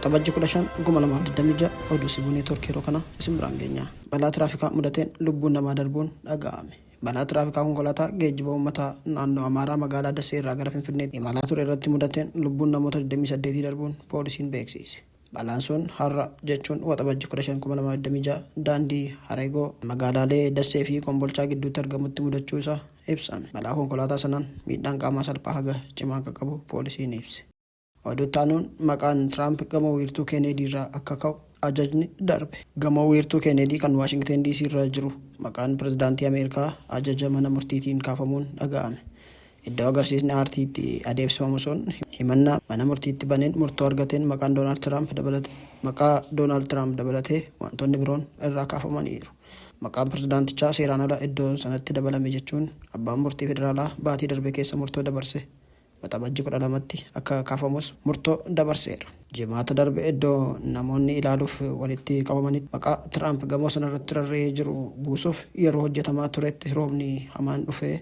Waxabajji 15 2026 oduu Sibuu Neetwoorkii yeroo kana isin biraan geenya. Balaa tiraafikaa mudateen lubbuun namaa darbuun dhaga'ame. Balaa tiraafikaa konkolaataa geejjiba uummataa naannoo Amaaraa magaalaa Dassee irraa gara Finfinneetti imalaa ture irratti mudateen lubbuun namoota 28 darbuun poolisiin beeksise. Balaan sun har'a jechuun waxabajji 15 2026 daandii Hareegoo magaalaalee Dassee fi Kombolchaa gidduutti argamutti mudachuu isaa ibsame. Balaa konkolaataa sanaan miidhaan qaamaa salphaa haga cimaa akka qabu poolisiin ibse. Oduuttaanuun maqaan Tiraamp gamoo wiirtuu Keeneedii irraa akka ka'u ajajni darbe. Gamoo wiirtuu Keeneedii kan Waashingteen DC irra jiru maqaan pirezidaantii Ameerikaa ajaja mana murtiitiin kaafamuun dhaga'ame. Iddoo agarsiisni aartiitti adeemsifamu sun himannaa mana murtiitti baneen murtoo argateen maqaa Doonaald Tiraamp dabalatee wantoonni biroon irraa kaafamaniiru. Maqaan pirezidaantichaa seeraan ala iddoo sanatti dabalame jechuun abbaan murtii federaalaa baatii darbe keessa murtoo dabarse. Waxabajji 12tti akka kaafamus murtoo dabarseera. Jimaata darbe iddoo namoonni ilaaluuf walitti qabamanitti maqaa Tiraamp gamoo sanarratti rarra'ee jiru buusuuf yeroo hojjetamaa turetti roobni hamaan dhufee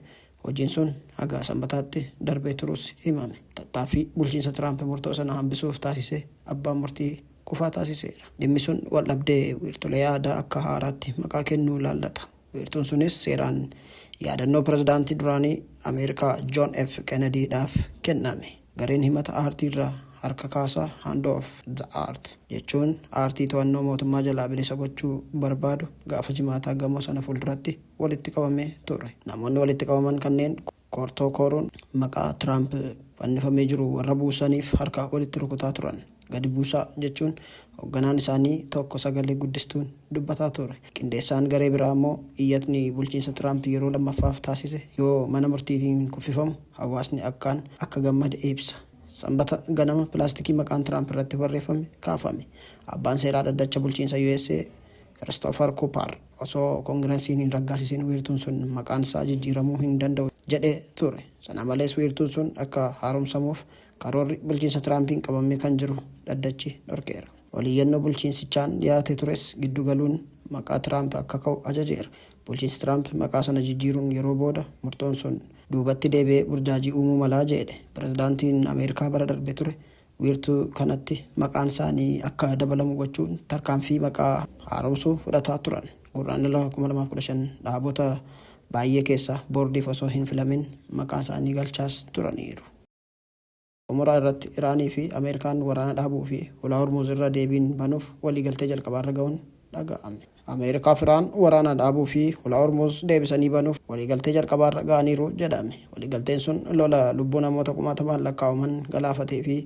hojiin sun haga sanbataatti darbee turus himame. Tattaaffii bulchiinsa Tiraamp murtoo sana hambisuuf taasise abbaan murtii kufaa taasiseera. Dhimmi sun waldhabdee wiirtulee aadaa akka haaraatti maqaa kennuu laallata. Wiirtuun sunis seeraan yaadannoo pirezidaantii duraanii Ameerikaa John F. Kennedy'dhaaf kenname. Gareen himata aartii irraa harka kaasaa Hand of the Art jechuun aartii to'annoo mootummaa jalaa bilisa gochuu barbaadu gaafa jimaataa gamoo sana fuulduratti walitti qabamee ture. Namoonni walitti qabaman kanneen koortoo kooruun maqaa Tiraamp fannifamee jiru warra buusaniif harka walitti rukutaa turan. Gadi buusaa jechuun hoogganaan isaanii tokko sagalee guddistuun dubbataa ture. Qindeessaan garee biraa immoo iyyatni bulchiinsa Tiraamp yeroo lammaffaaf taasise yoo mana murtiitiin kuffifamu hawaasni akka gammade ibsa. Sanbata ganama pilaastikii maqaan Tiraamp irratti barreeffame kaafame. Abbaan seeraa dhaddacha bulchiinsa USA Christopher Cooper osoo koongireesiin hin raggaasisin wiirtuun sun maqaan isaa jijjiiramuu hin danda'u jedhee ture. Sana malees wiirtuun sun akka haaromsamuuf karoorri bulchiinsa Tiraampiin qabamee kan jiru dhaddachi dhorkeera. Waliiyyannoo bulchiinsichaan dhiyaate tures giddugaluun maqaa Tiraamp akka ka'u ajajeera. Bulchiinsi Tiraamp maqaa sana jijjiiruun yeroo booda murtoon sun duubatti deebi'ee burjaajii uumuu malaa jedhe. Pirezidaantiin Ameerikaa bara darbe ture wiirtuu kanatti maqaan isaanii akka dabalamu gochuun tarkaanfii maqaa haaromsuu fudhataa turan. Guraandhala 2015 dhaabota baay'ee keessa boordiif osoo hin filamin maqaa isaanii galchaas turaniiru. Umuraa irratti Iraanii fi Ameerikaan waraana dhaabuu fi ulaa Hormuuz irra deebiin banuuf waliigaltee jalqabaarra ga'uun dhaga'ame. Ameerikaa fi Iraan waraana dhaabuu fi ulaa Hormuuz deebisanii banuuf waliigaltee jalqabaarra ga'aniiru jedhame. Waliigalteen sun lola lubbuu namoota kumaatamaan lakkaa'aman galaafatee fi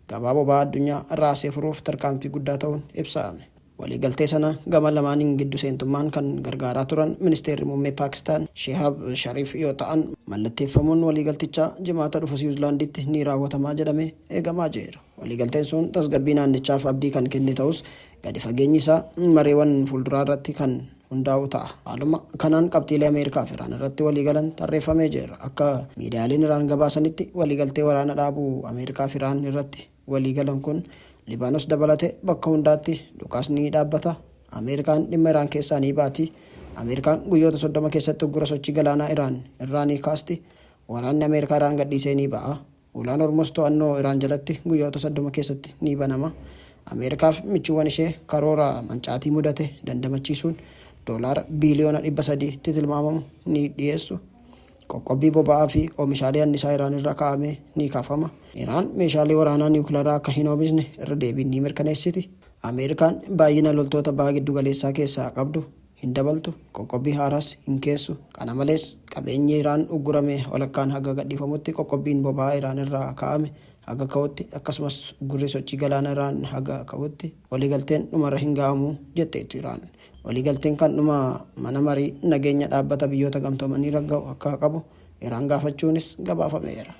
gabaa boba'aa addunyaa raasee furuuf tarkaanfii guddaa ta'uun ibsame. Waliigaltee sana gama lamaaniin giddu seentummaan kan gargaaraa turan ministeerri muummee Paakistaan Shehab Sharif yoo ta'an mallatteeffamuun waliigaltichaa jimaata dhufu Siwiizerlaanditti ni raawwatamaa jedhamee eegamaa jira. Waliigalteen sun tasgabbii naannichaaf abdii kan kenne ta'us gadi fageenyi isaa mareewwan fuulduraa irratti kan hundaa'u ta'a. Haaluma kanaan qabxiilee Ameerikaa fi Iraan irratti waliigalan tarreeffamee jira. Akka miidiyaaleen Iraan gabaasanitti waliigaltee waraana dhaabuu Ameerikaa fi Iraan irratti waliigalan kun Libaanos dabalatee bakka hundaatti dhukaasni ni dhaabbata. Ameerikaan dhimma Iraan keessaa ni baati. Ameerikaan guyyoota 30 keessatti uggura sochii galaanaa Iraan irraa ni kaasti. Waraanni Ameerikaa Iraan gadhiisee ni ba'a. Ulaan Hormuuz to'annoo Iraan jalatti guyyoota 30 keessatti ni banama. Ameerikaaf michuuwwan ishee karoora mancaatii mudate dandamachiisuun doolaara biiliyoona 300tti tilmaamamu ni dhiyeessu. Qoqqobbii boba'aa fi oomishaalee annisaa Iraan irra kaa'ame ni kaafama. Iraan meeshaalee waraanaa niwukilaraa akka hin oomishne irra deebiin ni mirkaneessiti. Ameerikaan baay'ina loltoota baha giddu galeessaa keessaa qabdu hin dabaltu. Qoqqobbii haaraas hin keessu. Kana malees qabeenyi Iraan uggurame walakkaan haga gadhiifamutti qoqqobbiin boba'aa Iraan irraa kaa'ame haga ka'utti akkasumas uggurri sochii galaana Iraan haga ka'utti waliigalteen dhumarra hin ga'amu jetteetti Iraan. Waliigalteen kan dhuma mana marii nageenya dhaabbata biyyoota gamtoomanii ragga'u akka qabu Iraan gaafachuunis gabaafameera.